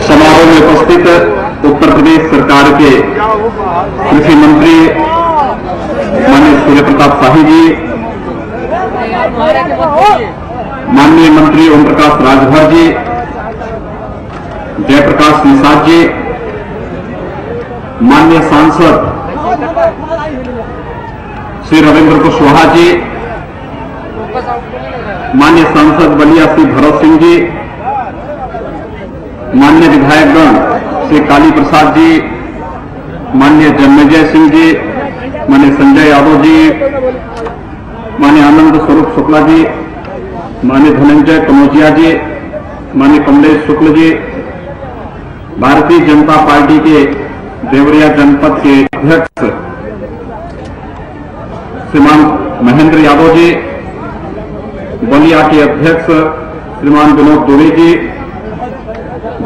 समारोह में उपस्थित उत्तर प्रदेश सरकार के कृषि मंत्री माननीय सूर्य प्रताप शाही जी, माननीय मंत्री ओम प्रकाश राजभर जी, जयप्रकाश निषाद जी, माननीय सांसद श्री रविंद्र कुशवाहा जी, माननीय सांसद बलिया श्री भरत सिंह जी, माननीय विधायकगण श्री काली प्रसाद जी, माननीय जन्मेजय सिंह जी, माननीय संजय यादव जी, माननीय आनंद स्वरूप शुक्ला जी, माननीय धनंजय कनौजिया जी, माननीय कमलेश शुक्ल जी, भारतीय जनता पार्टी के देवरिया जनपद के अध्यक्ष श्रीमान महेंद्र यादव जी, बलिया के अध्यक्ष श्रीमान विनोद दुबे जी,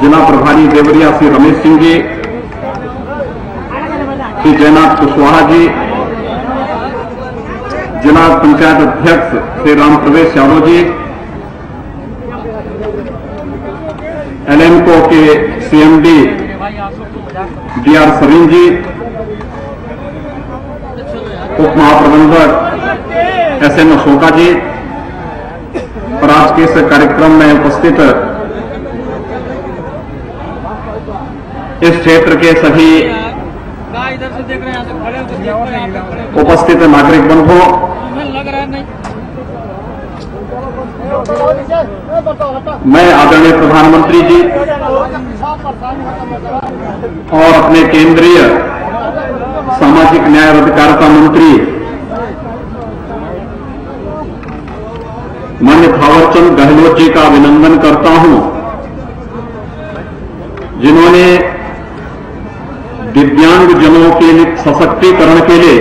जिला प्रभारी देवरिया श्री रमेश सिंह जी, श्री जयनाथ कुशवाहा जी, जिला पंचायत अध्यक्ष श्री राम प्रवेश यादव जी, एलएमको के सीएमडी डीआर सरीन जी, उप महाप्रबंधक एसएन अशोका जी और आज के इस कार्यक्रम में उपस्थित इस क्षेत्र के सभी उपस्थित नागरिक बंधुओं, मैं आदरणीय प्रधानमंत्री जी और अपने केंद्रीय सामाजिक न्याय और अधिकारिता मंत्री माननीय थावरचंद गहलोत जी का अभिनंदन करता हूं, जिन्होंने दिव्यांग जनों के लिए सशक्तिकरण के लिए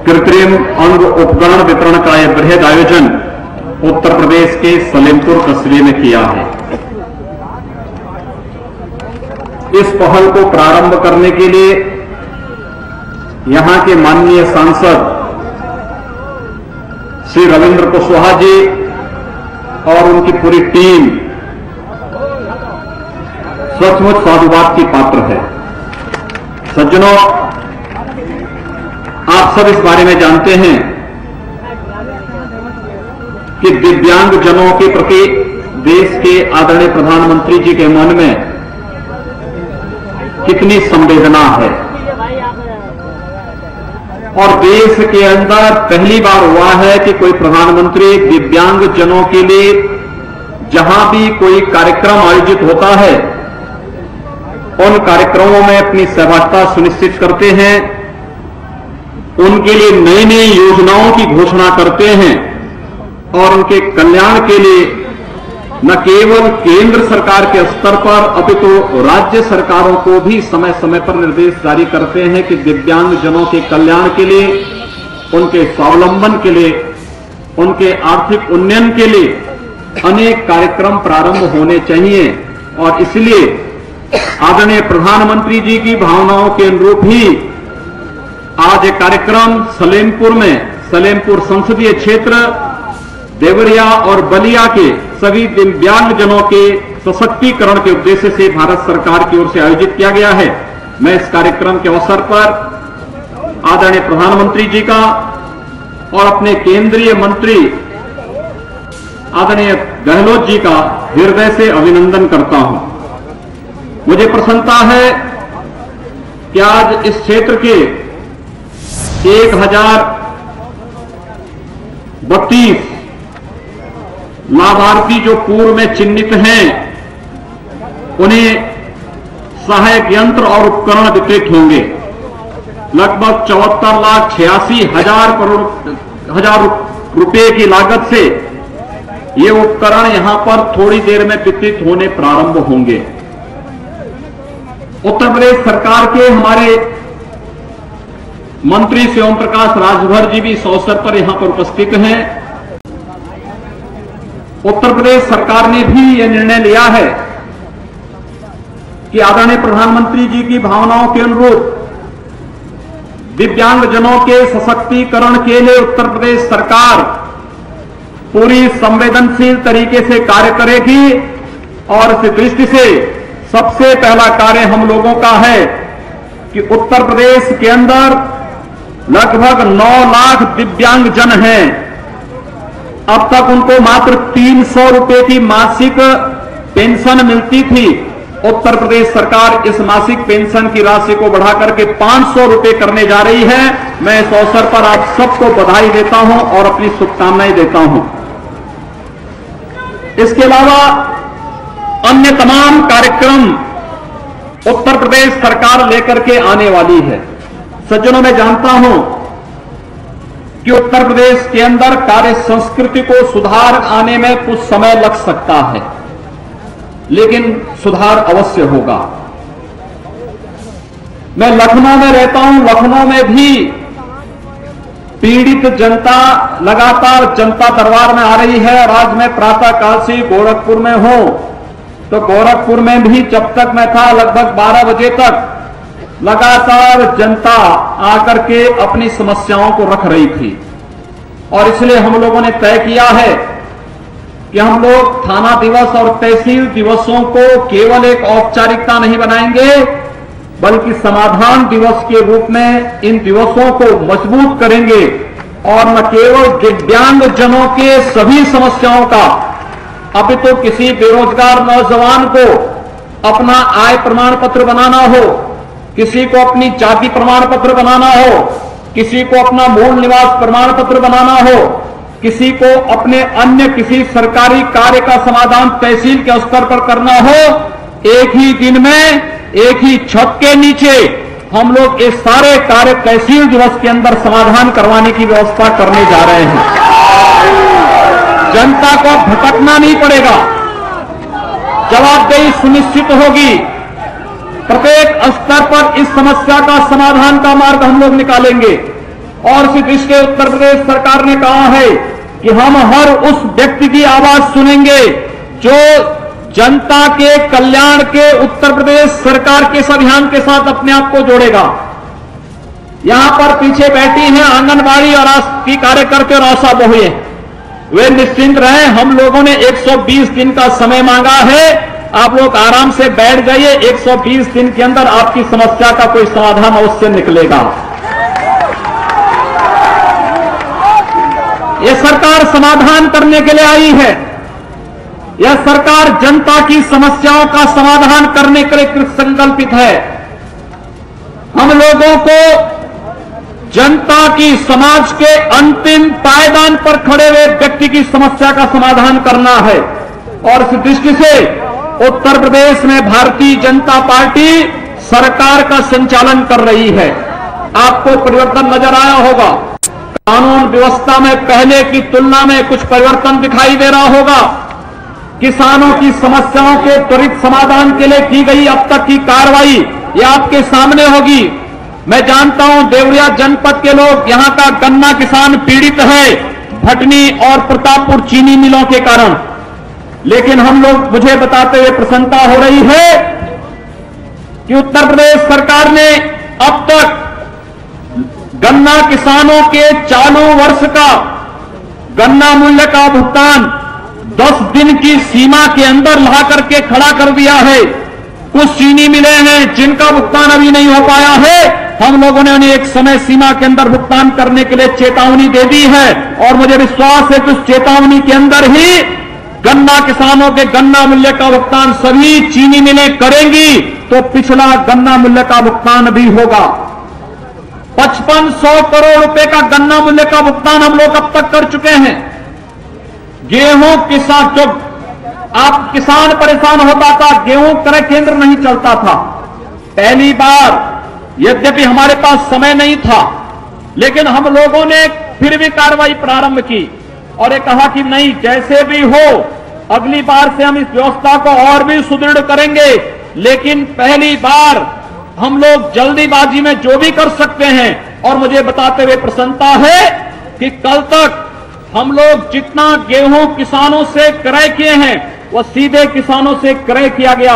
कृत्रिम अंग उपकरण वितरण का यह बृहद आयोजन उत्तर प्रदेश के सलेमपुर कस्बे में किया है। इस पहल को प्रारंभ करने के लिए यहां के माननीय सांसद श्री रविंद्र कुशवाहा जी और उनकी पूरी टीम सचमुच साधुवाद की पात्र है। सज्जनों, आप सब इस बारे में जानते हैं कि दिव्यांग जनों के प्रति देश के आदरणीय प्रधानमंत्री जी के मन में कितनी संवेदना है और देश के अंदर पहली बार हुआ है कि कोई प्रधानमंत्री दिव्यांग जनों के लिए जहां भी कोई कार्यक्रम आयोजित होता है उन कार्यक्रमों में अपनी सहभागिता सुनिश्चित करते हैं, उनके लिए नई नई योजनाओं की घोषणा करते हैं और उनके कल्याण के लिए न केवल केंद्र सरकार के स्तर पर अपितु राज्य सरकारों को भी समय समय पर निर्देश जारी करते हैं कि दिव्यांग जनों के कल्याण के लिए, उनके स्वावलंबन के लिए, उनके आर्थिक उन्नयन के लिए अनेक कार्यक्रम प्रारंभ होने चाहिए। और इसलिए आदरणीय प्रधानमंत्री जी की भावनाओं के अनुरूप ही आज एक कार्यक्रम सलेमपुर में, सलेमपुर संसदीय क्षेत्र, देवरिया और बलिया के सभी दिव्यांग जनों के सशक्तिकरण के उद्देश्य से भारत सरकार की ओर से आयोजित किया गया है। मैं इस कार्यक्रम के अवसर पर आदरणीय प्रधानमंत्री जी का और अपने केंद्रीय मंत्री आदरणीय गहलोत जी का हृदय से अभिनंदन करता हूं। मुझे प्रसन्नता है कि आज इस क्षेत्र के 1032 लाभार्थी जो पूर्व में चिन्हित हैं, उन्हें सहायक यंत्र और उपकरण वितरित होंगे। लगभग 74,86,000 रुपए की लागत से ये उपकरण यहां पर थोड़ी देर में वितरित होने प्रारंभ होंगे। उत्तर प्रदेश सरकार के हमारे मंत्री श्री ओम प्रकाश राजभर जी भी इस अवसर पर यहां पर उपस्थित हैं। उत्तर प्रदेश सरकार ने भी यह निर्णय लिया है कि आदरणीय प्रधानमंत्री जी की भावनाओं के अनुरूप दिव्यांग जनों के सशक्तिकरण के लिए उत्तर प्रदेश सरकार पूरी संवेदनशील तरीके से कार्य करेगी। और इस दृष्टि से सबसे पहला कार्य हम लोगों का है कि उत्तर प्रदेश के अंदर लगभग 9 लाख दिव्यांगजन हैं। अब तक उनको मात्र 300 रुपए की मासिक पेंशन मिलती थी। उत्तर प्रदेश सरकार इस मासिक पेंशन की राशि को बढ़ाकर के 500 रुपए करने जा रही है। मैं इस अवसर पर आप सबको बधाई देता हूं और अपनी शुभकामनाएं देता हूं। इसके अलावा अन्य तमाम कार्यक्रम उत्तर प्रदेश सरकार लेकर के आने वाली है। सज्जनों, मैं जानता हूं कि उत्तर प्रदेश के अंदर कार्य संस्कृति को सुधार आने में कुछ समय लग सकता है, लेकिन सुधार अवश्य होगा। मैं लखनऊ में रहता हूं। लखनऊ में भी पीड़ित जनता लगातार जनता दरबार में आ रही है। और आज मैं प्रातः काल से गोरखपुर में हूं, तो गोरखपुर में भी जब तक मैं था लगभग 12 बजे तक लगातार जनता आकर के अपनी समस्याओं को रख रही थी। और इसलिए हम लोगों ने तय किया है कि हम लोग थाना दिवस और तहसील दिवसों को केवल एक औपचारिकता नहीं बनाएंगे, बल्कि समाधान दिवस के रूप में इन दिवसों को मजबूत करेंगे। और न केवल दिव्यांगजनों के सभी समस्याओं का, अभी तो किसी बेरोजगार नौजवान को अपना आय प्रमाण पत्र बनाना हो, किसी को अपनी जाति प्रमाण पत्र बनाना हो, किसी को अपना मूल निवास प्रमाण पत्र बनाना हो, किसी को अपने अन्य किसी सरकारी कार्य का समाधान तहसील के स्तर पर करना हो, एक ही दिन में एक ही छत के नीचे हम लोग ये सारे कार्य तहसील दिवस के अंदर समाधान करवाने की व्यवस्था करने जा रहे हैं। जनता को भटकना नहीं पड़ेगा, जवाबदेही सुनिश्चित होगी। प्रत्येक स्तर पर इस समस्या का समाधान का मार्ग हम लोग निकालेंगे। और इसी दृष्टि से उत्तर प्रदेश सरकार ने कहा है कि हम हर उस व्यक्ति की आवाज सुनेंगे जो जनता के कल्याण के उत्तर प्रदेश सरकार के इस अभियान के साथ अपने आप को जोड़ेगा। यहां पर पीछे बैठी हैं आंगनबाड़ी और की कार्यकर्ता और आशा बहुएं, वे निश्चिंत रहें। हम लोगों ने 120 दिन का समय मांगा है, आप लोग आराम से बैठ जाइए। 120 दिन के अंदर आपकी समस्या का कोई समाधान अवश्य निकलेगा। यह सरकार समाधान करने के लिए आई है। यह सरकार जनता की समस्याओं का समाधान करने के लिए संकल्पित है। हम लोगों को जनता की, समाज के अंतिम पायदान पर खड़े हुए व्यक्ति की समस्या का समाधान करना है। और इस दृष्टि से उत्तर प्रदेश में भारतीय जनता पार्टी सरकार का संचालन कर रही है। आपको परिवर्तन नजर आया होगा। कानून व्यवस्था में पहले की तुलना में कुछ परिवर्तन दिखाई दे रहा होगा। किसानों की समस्याओं के त्वरित समाधान के लिए की गई अब तक की कार्रवाई ये आपके सामने होगी। मैं जानता हूं देवरिया जनपद के लोग, यहां का गन्ना किसान पीड़ित है भटनी और प्रतापपुर चीनी मिलों के कारण। लेकिन हम लोग, मुझे बताते हुए प्रसन्नता हो रही है कि उत्तर प्रदेश सरकार ने अब तक गन्ना किसानों के चालू वर्ष का गन्ना मूल्य का भुगतान 10 दिन की सीमा के अंदर ला करके खड़ा कर दिया है। कुछ चीनी मिले हैं जिनका भुगतान अभी नहीं हो पाया है। हम लोगों ने उन्हें एक समय सीमा के अंदर भुगतान करने के लिए चेतावनी दे दी है। और मुझे विश्वास है कि उस चेतावनी के अंदर ही गन्ना किसानों के गन्ना मूल्य का भुगतान सभी चीनी मिलें करेंगी, तो पिछला गन्ना मूल्य का भुगतान भी होगा। 5500 करोड़ रुपए का गन्ना मूल्य का भुगतान हम लोग अब तक कर चुके हैं। गेहूं किसान, जो आप किसान परेशान होता था, गेहूं क्रय केंद्र नहीं चलता था। पहली बार, यद्यपि हमारे पास समय नहीं था, लेकिन हम लोगों ने फिर भी कार्रवाई प्रारंभ की और ये कहा कि नहीं, जैसे भी हो अगली बार से हम इस व्यवस्था को और भी सुदृढ़ करेंगे। लेकिन पहली बार हम लोग जल्दीबाजी में जो भी कर सकते हैं। और मुझे बताते हुए प्रसन्नता है कि कल तक हम लोग जितना गेहूं किसानों से क्रय किए हैं वह सीधे किसानों से क्रय किया गया।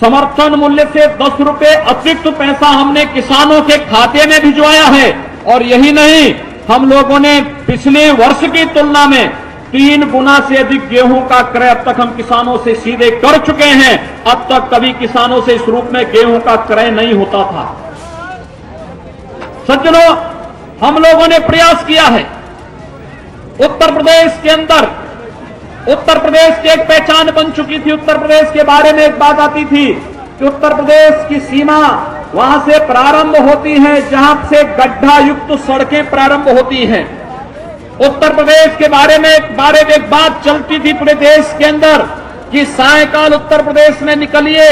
समर्थन मूल्य से 10 रुपए अतिरिक्त पैसा हमने किसानों के खाते में भिजवाया है। और यही नहीं, हम लोगों ने पिछले वर्ष की तुलना में 3 गुना से अधिक गेहूं का क्रय अब तक हम किसानों से सीधे कर चुके हैं। अब तक कभी किसानों से इस रूप में गेहूं का क्रय नहीं होता था। सज्जनों, हम लोगों ने प्रयास किया है। उत्तर प्रदेश के अंदर, उत्तर प्रदेश की एक पहचान बन चुकी थी। उत्तर प्रदेश के बारे में एक बात आती थी कि उत्तर प्रदेश की सीमा वहां से प्रारंभ होती है जहां से गड्ढा युक्त सड़कें प्रारंभ होती हैं। उत्तर प्रदेश के बारे में एक बात चलती थी पूरे देश के अंदर कि सायकाल उत्तर प्रदेश में निकलिए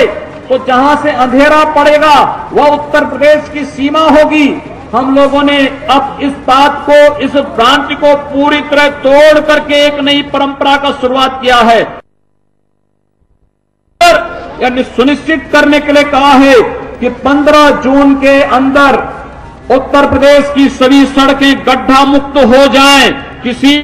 तो जहां से अंधेरा पड़ेगा वह उत्तर प्रदेश की सीमा होगी। हम लोगों ने अब इस बात को, इस भ्रांति को पूरी तरह तोड़ करके एक नई परंपरा का शुरुआत किया है। यानी सुनिश्चित करने के लिए कहा है कि 15 जून के अंदर उत्तर प्रदेश की सभी सड़कें गड्ढा मुक्त हो जाएं। किसी